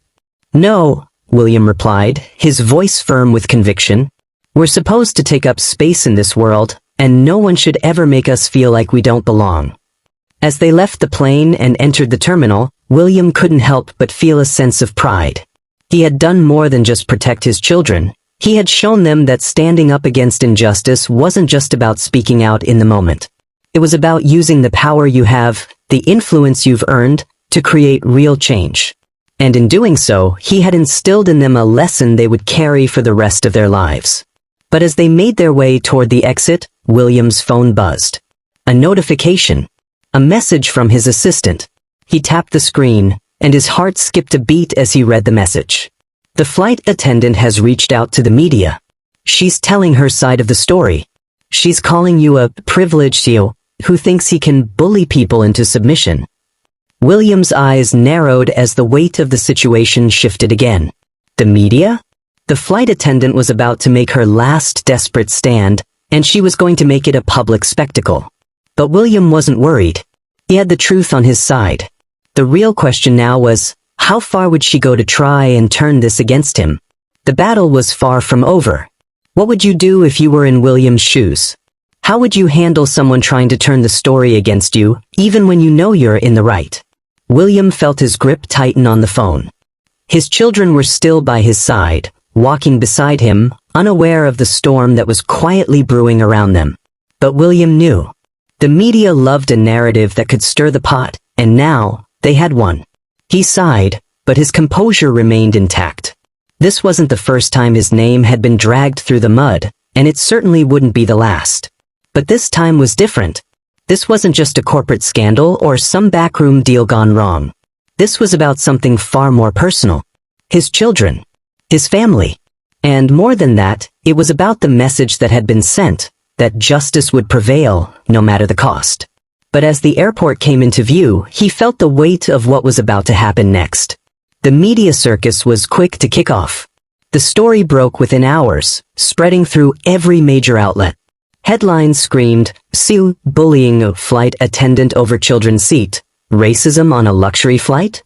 "No," William replied, his voice firm with conviction. "We're supposed to take up space in this world, and no one should ever make us feel like we don't belong." As they left the plane and entered the terminal, William couldn't help but feel a sense of pride. He had done more than just protect his children. He had shown them that standing up against injustice wasn't just about speaking out in the moment. It was about using the power you have, the influence you've earned, to create real change. And in doing so, he had instilled in them a lesson they would carry for the rest of their lives. But as they made their way toward the exit, William's phone buzzed. A notification. A message from his assistant. He tapped the screen, and his heart skipped a beat as he read the message. The flight attendant has reached out to the media. She's telling her side of the story. She's calling you a privileged 𝐒𝐿 who thinks he can bully people into submission. William's eyes narrowed as the weight of the situation shifted again. The media? The flight attendant was about to make her last desperate stand, and she was going to make it a public spectacle. But William wasn't worried. He had the truth on his side. The real question now was, how far would she go to try and turn this against him? The battle was far from over. What would you do if you were in William's shoes? How would you handle someone trying to turn the story against you, even when you know you're in the right? William felt his grip tighten on the phone. His children were still by his side, walking beside him, unaware of the storm that was quietly brewing around them. But William knew. The media loved a narrative that could stir the pot, and now, they had one. He sighed, but his composure remained intact. This wasn't the first time his name had been dragged through the mud, and it certainly wouldn't be the last. But this time was different. This wasn't just a corporate scandal or some backroom deal gone wrong. This was about something far more personal. His children. His family. And more than that, it was about the message that had been sent, that justice would prevail, no matter the cost. But as the airport came into view, he felt the weight of what was about to happen next. The media circus was quick to kick off. The story broke within hours, spreading through every major outlet. Headlines screamed, 𝐒𝐿 bullying a flight attendant over children's seat, racism on a luxury flight?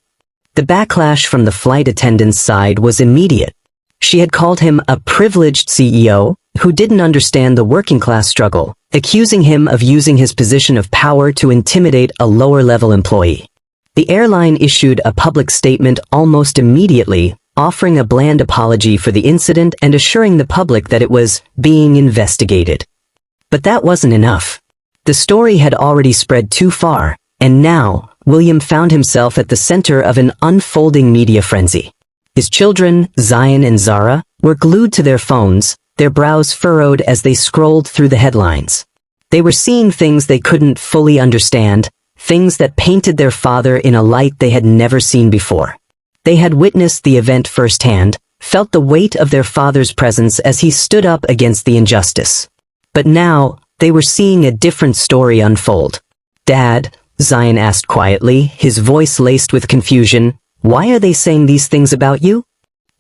The backlash from the flight attendant's side was immediate. She had called him a privileged CEO who didn't understand the working class struggle, accusing him of using his position of power to intimidate a lower-level employee. The airline issued a public statement almost immediately, offering a bland apology for the incident and assuring the public that it was being investigated. But that wasn't enough. The story had already spread too far, and now, William found himself at the center of an unfolding media frenzy. His children, Zion and Zara, were glued to their phones, their brows furrowed as they scrolled through the headlines. They were seeing things they couldn't fully understand, things that painted their father in a light they had never seen before. They had witnessed the event firsthand, felt the weight of their father's presence as he stood up against the injustice. But now, they were seeing a different story unfold. "Dad," Zion asked quietly, his voice laced with confusion, "why are they saying these things about you?"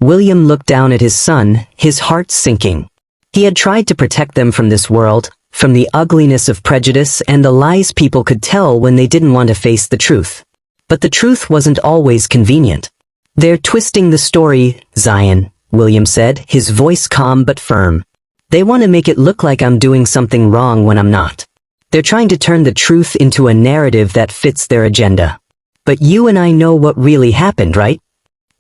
William looked down at his son, his heart sinking. He had tried to protect them from this world, from the ugliness of prejudice and the lies people could tell when they didn't want to face the truth. But the truth wasn't always convenient. "They're twisting the story, Zion," William said, his voice calm but firm. "They want to make it look like I'm doing something wrong when I'm not. They're trying to turn the truth into a narrative that fits their agenda. But you and I know what really happened, right?"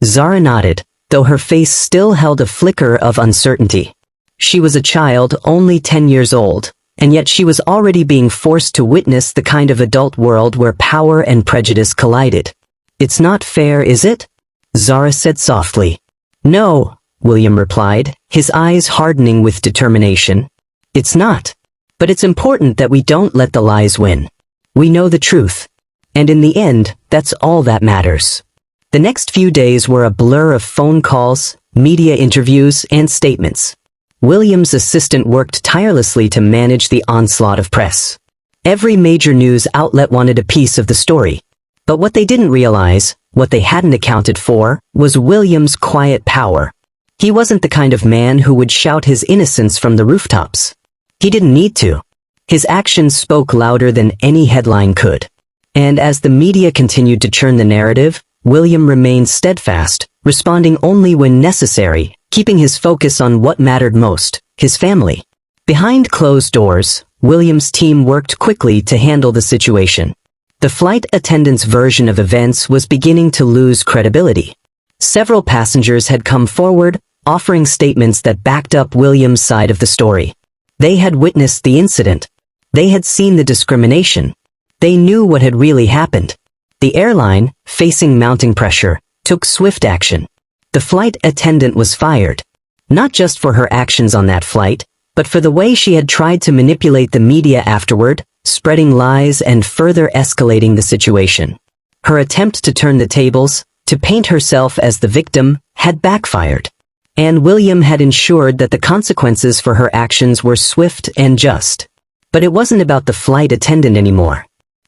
Zara nodded, though her face still held a flicker of uncertainty. She was a child, only 10 years old, and yet she was already being forced to witness the kind of adult world where power and prejudice collided. "It's not fair, is it?" Zara said softly. "No," William replied, his eyes hardening with determination. "It's not. But it's important that we don't let the lies win. We know the truth. And in the end, that's all that matters." The next few days were a blur of phone calls, media interviews, and statements. William's assistant worked tirelessly to manage the onslaught of press. Every major news outlet wanted a piece of the story. But what they didn't realize, what they hadn't accounted for, was William's quiet power. He wasn't the kind of man who would shout his innocence from the rooftops. He didn't need to. His actions spoke louder than any headline could. And as the media continued to churn the narrative, William remained steadfast, responding only when necessary, keeping his focus on what mattered most, his family. Behind closed doors, William's team worked quickly to handle the situation. The flight attendant's version of events was beginning to lose credibility. Several passengers had come forward, offering statements that backed up William's side of the story. They had witnessed the incident. They had seen the discrimination. They knew what had really happened. The airline, facing mounting pressure, took swift action. The flight attendant was fired. Not just for her actions on that flight, but for the way she had tried to manipulate the media afterward, spreading lies and further escalating the situation. Her attempt to turn the tables, to paint herself as the victim, had backfired. And William had ensured that the consequences for her actions were swift and just. But it wasn't about the flight attendant anymore.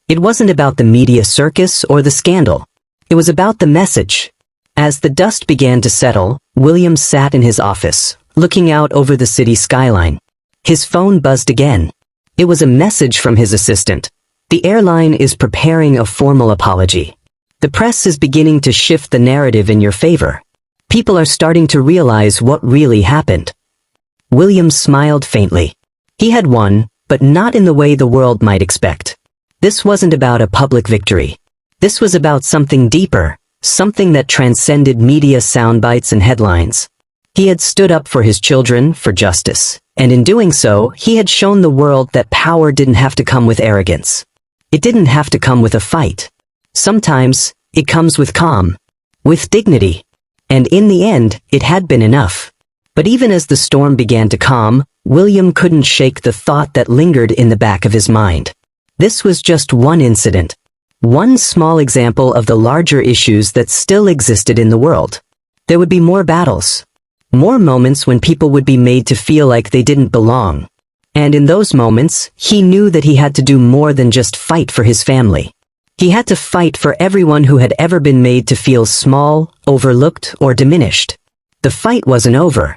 It wasn't about the media circus or the scandal. It was about the message. As the dust began to settle, William sat in his office, looking out over the city skyline. His phone buzzed again. It was a message from his assistant. The airline is preparing a formal apology. The press is beginning to shift the narrative in your favor. People are starting to realize what really happened. William smiled faintly. He had won, but not in the way the world might expect. This wasn't about a public victory. This was about something deeper, something that transcended media soundbites and headlines. He had stood up for his children, for justice, and in doing so, he had shown the world that power didn't have to come with arrogance. It didn't have to come with a fight. Sometimes, it comes with calm, with dignity. And in the end, it had been enough. But even as the storm began to calm, William couldn't shake the thought that lingered in the back of his mind. This was just one incident. One small example of the larger issues that still existed in the world. There would be more battles. More moments when people would be made to feel like they didn't belong. And in those moments, he knew that he had to do more than just fight for his family. He had to fight for everyone who had ever been made to feel small, overlooked, or diminished. The fight wasn't over.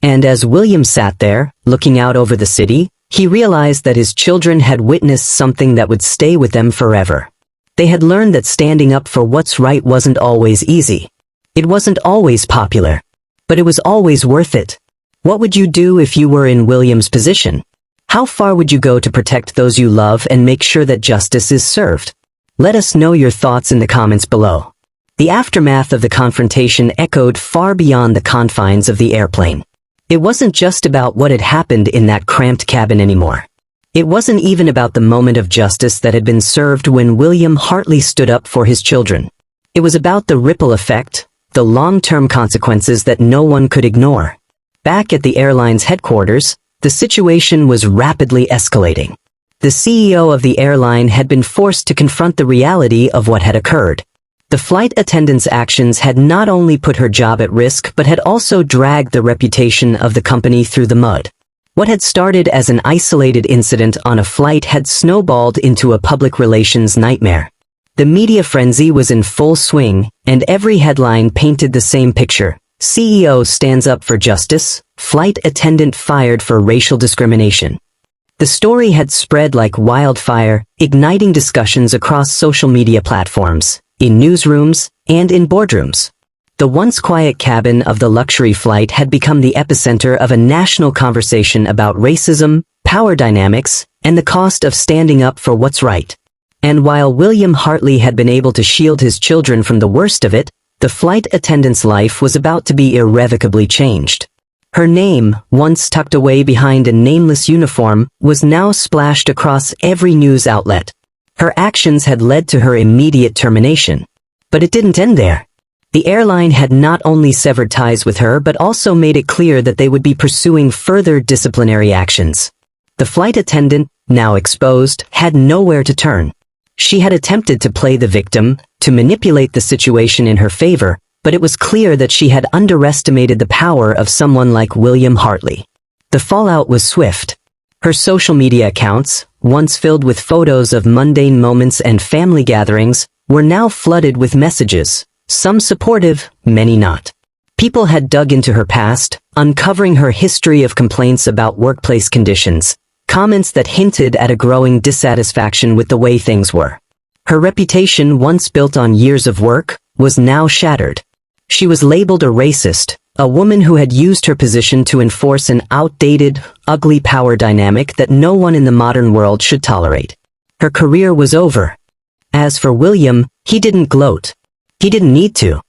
And as William sat there, looking out over the city, he realized that his children had witnessed something that would stay with them forever. They had learned that standing up for what's right wasn't always easy. It wasn't always popular. But it was always worth it. What would you do if you were in William's position? How far would you go to protect those you love and make sure that justice is served? Let us know your thoughts in the comments below. The aftermath of the confrontation echoed far beyond the confines of the airplane. It wasn't just about what had happened in that cramped cabin anymore. It wasn't even about the moment of justice that had been served when William Hartley stood up for his children. It was about the ripple effect, the long-term consequences that no one could ignore. Back at the airline's headquarters, the situation was rapidly escalating. The CEO of the airline had been forced to confront the reality of what had occurred. The flight attendant's actions had not only put her job at risk but had also dragged the reputation of the company through the mud. What had started as an isolated incident on a flight had snowballed into a public relations nightmare. The media frenzy was in full swing, and every headline painted the same picture. CEO stands up for justice, flight attendant fired for racial discrimination. The story had spread like wildfire, igniting discussions across social media platforms, in newsrooms, and in boardrooms. The once quiet cabin of the luxury flight had become the epicenter of a national conversation about racism, power dynamics, and the cost of standing up for what's right. And while William Hartley had been able to shield his children from the worst of it, the flight attendant's life was about to be irrevocably changed. Her name, once tucked away behind a nameless uniform, was now splashed across every news outlet. Her actions had led to her immediate termination. But it didn't end there. The airline had not only severed ties with her but also made it clear that they would be pursuing further disciplinary actions. The flight attendant, now exposed, had nowhere to turn. She had attempted to play the victim, to manipulate the situation in her favor, but it was clear that she had underestimated the power of someone like William Hartley. The fallout was swift. Her social media accounts, once filled with photos of mundane moments and family gatherings, were now flooded with messages, some supportive, many not. People had dug into her past, uncovering her history of complaints about workplace conditions, comments that hinted at a growing dissatisfaction with the way things were. Her reputation, once built on years of work, was now shattered. She was labeled a racist, a woman who had used her position to enforce an outdated, ugly power dynamic that no one in the modern world should tolerate. Her career was over. As for William, he didn't gloat. He didn't need to.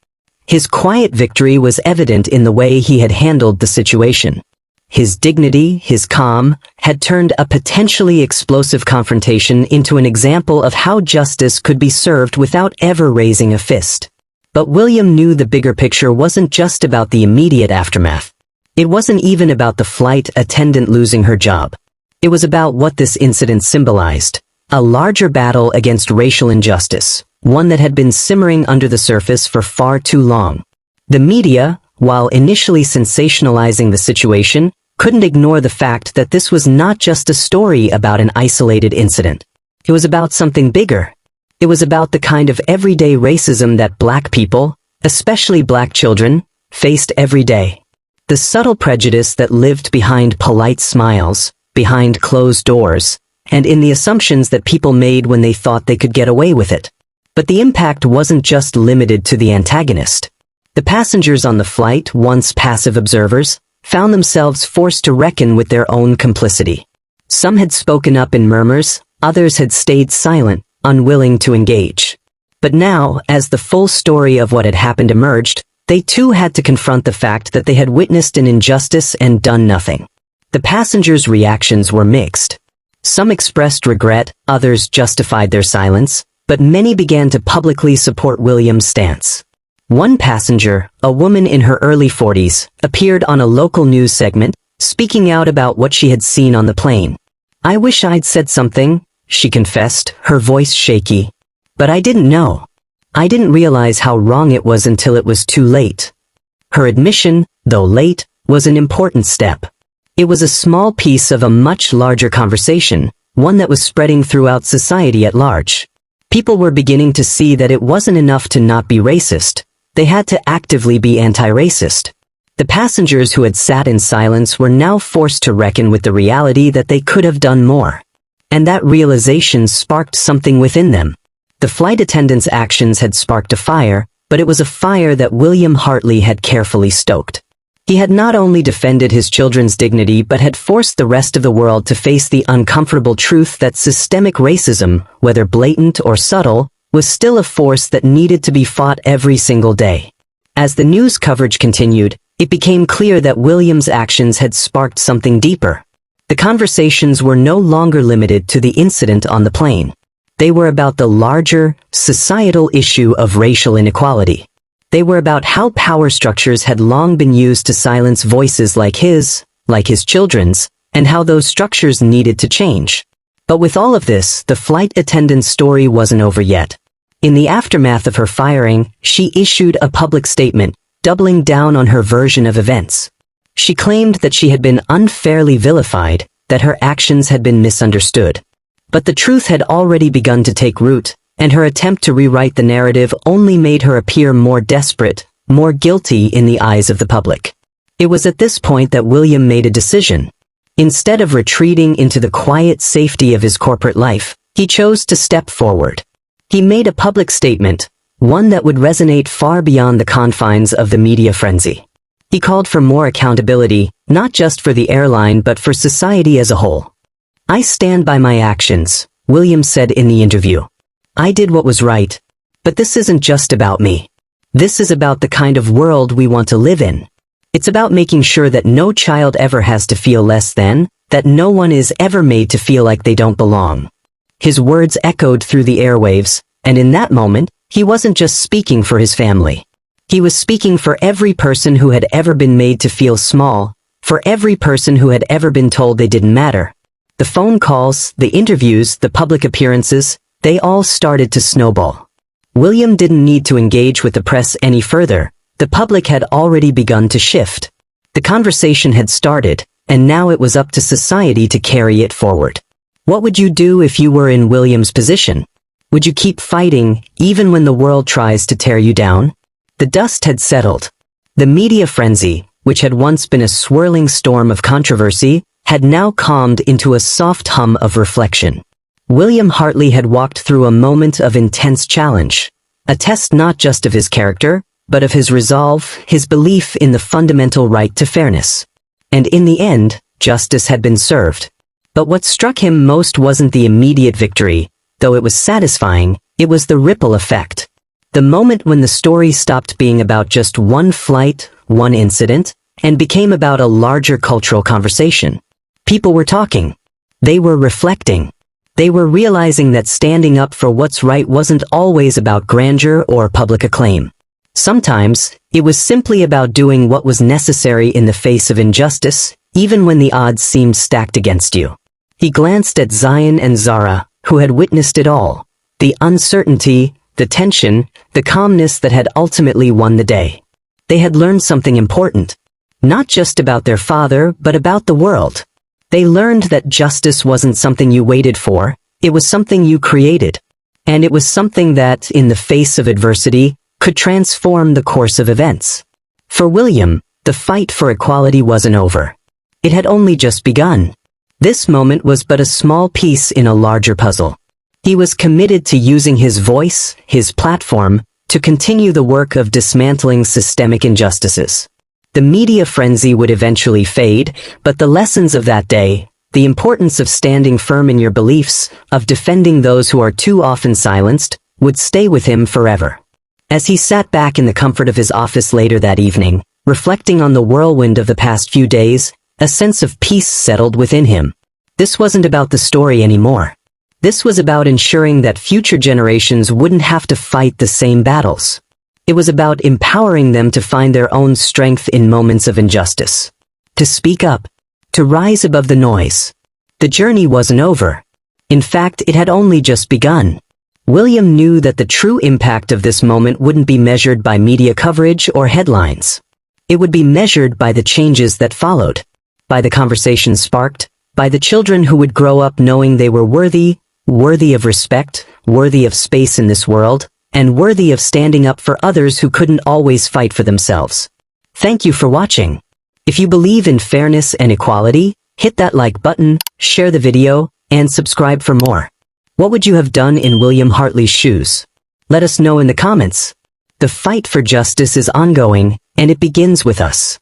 His quiet victory was evident in the way he had handled the situation. His dignity, his calm, had turned a potentially explosive confrontation into an example of how justice could be served without ever raising a fist. But William knew the bigger picture wasn't just about the immediate aftermath. It wasn't even about the flight attendant losing her job. It was about what this incident symbolized. A larger battle against racial injustice, one that had been simmering under the surface for far too long. The media, while initially sensationalizing the situation, couldn't ignore the fact that this was not just a story about an isolated incident. It was about something bigger. It was about the kind of everyday racism that Black people, especially Black children, faced every day. The subtle prejudice that lived behind polite smiles, behind closed doors, and in the assumptions that people made when they thought they could get away with it. But the impact wasn't just limited to the antagonist. The passengers on the flight, once passive observers, found themselves forced to reckon with their own complicity. Some had spoken up in murmurs, others had stayed silent, unwilling to engage. But now, as the full story of what had happened emerged, they too had to confront the fact that they had witnessed an injustice and done nothing. The passengers' reactions were mixed. Some expressed regret, others justified their silence, but many began to publicly support William's stance. One passenger, a woman in her early 40s, appeared on a local news segment, speaking out about what she had seen on the plane. "I wish I'd said something," she confessed, her voice shaky. "But I didn't know. I didn't realize how wrong it was until it was too late." Her admission, though late, was an important step. It was a small piece of a much larger conversation, one that was spreading throughout society at large. People were beginning to see that it wasn't enough to not be racist. They had to actively be anti-racist. The passengers who had sat in silence were now forced to reckon with the reality that they could have done more. And that realization sparked something within them. The flight attendant's actions had sparked a fire, but it was a fire that William Hartley had carefully stoked. He had not only defended his children's dignity but had forced the rest of the world to face the uncomfortable truth that systemic racism, whether blatant or subtle, was still a force that needed to be fought every single day. As the news coverage continued, it became clear that William's actions had sparked something deeper. The conversations were no longer limited to the incident on the plane. They were about the larger, societal issue of racial inequality. They were about how power structures had long been used to silence voices like his children's, and how those structures needed to change. But with all of this, the flight attendant's story wasn't over yet. In the aftermath of her firing, she issued a public statement, doubling down on her version of events. She claimed that she had been unfairly vilified, that her actions had been misunderstood. But the truth had already begun to take root, and her attempt to rewrite the narrative only made her appear more desperate, more guilty in the eyes of the public. It was at this point that William made a decision. Instead of retreating into the quiet safety of his corporate life, he chose to step forward. He made a public statement, one that would resonate far beyond the confines of the media frenzy. He called for more accountability, not just for the airline but for society as a whole. "I stand by my actions," William said in the interview. "I did what was right. But this isn't just about me. This is about the kind of world we want to live in. It's about making sure that no child ever has to feel less than, that no one is ever made to feel like they don't belong." His words echoed through the airwaves, and in that moment, he wasn't just speaking for his family. He was speaking for every person who had ever been made to feel small, for every person who had ever been told they didn't matter. The phone calls, the interviews, the public appearances, they all started to snowball. William didn't need to engage with the press any further. The public had already begun to shift. The conversation had started, and now it was up to society to carry it forward. What would you do if you were in William's position? Would you keep fighting, even when the world tries to tear you down? The dust had settled. The media frenzy, which had once been a swirling storm of controversy, had now calmed into a soft hum of reflection. William Hartley had walked through a moment of intense challenge, a test not just of his character, but of his resolve, his belief in the fundamental right to fairness. And in the end, justice had been served. But what struck him most wasn't the immediate victory, though it was satisfying, it was the ripple effect. The moment when the story stopped being about just one flight, one incident, and became about a larger cultural conversation. People were talking. They were reflecting. They were realizing that standing up for what's right wasn't always about grandeur or public acclaim. Sometimes, it was simply about doing what was necessary in the face of injustice, even when the odds seemed stacked against you. He glanced at Zion and Zara, who had witnessed it all. The uncertainty, the tension, the calmness that had ultimately won the day. They had learned something important. Not just about their father, but about the world. They learned that justice wasn't something you waited for, it was something you created. And it was something that, in the face of adversity, could transform the course of events. For William, the fight for equality wasn't over. It had only just begun. This moment was but a small piece in a larger puzzle. He was committed to using his voice, his platform, to continue the work of dismantling systemic injustices. The media frenzy would eventually fade, but the lessons of that day, the importance of standing firm in your beliefs, of defending those who are too often silenced, would stay with him forever. As he sat back in the comfort of his office later that evening, reflecting on the whirlwind of the past few days, a sense of peace settled within him. This wasn't about the story anymore. This was about ensuring that future generations wouldn't have to fight the same battles. It was about empowering them to find their own strength in moments of injustice. To speak up. To rise above the noise. The journey wasn't over. In fact, it had only just begun. William knew that the true impact of this moment wouldn't be measured by media coverage or headlines. It would be measured by the changes that followed. By the conversations sparked. By the children who would grow up knowing they were worthy of respect, worthy of space in this world, and worthy of standing up for others who couldn't always fight for themselves. Thank you for watching. If you believe in fairness and equality, hit that like button, share the video, and subscribe for more. What would you have done in William Hartley's shoes? Let us know in the comments. The fight for justice is ongoing, and it begins with us.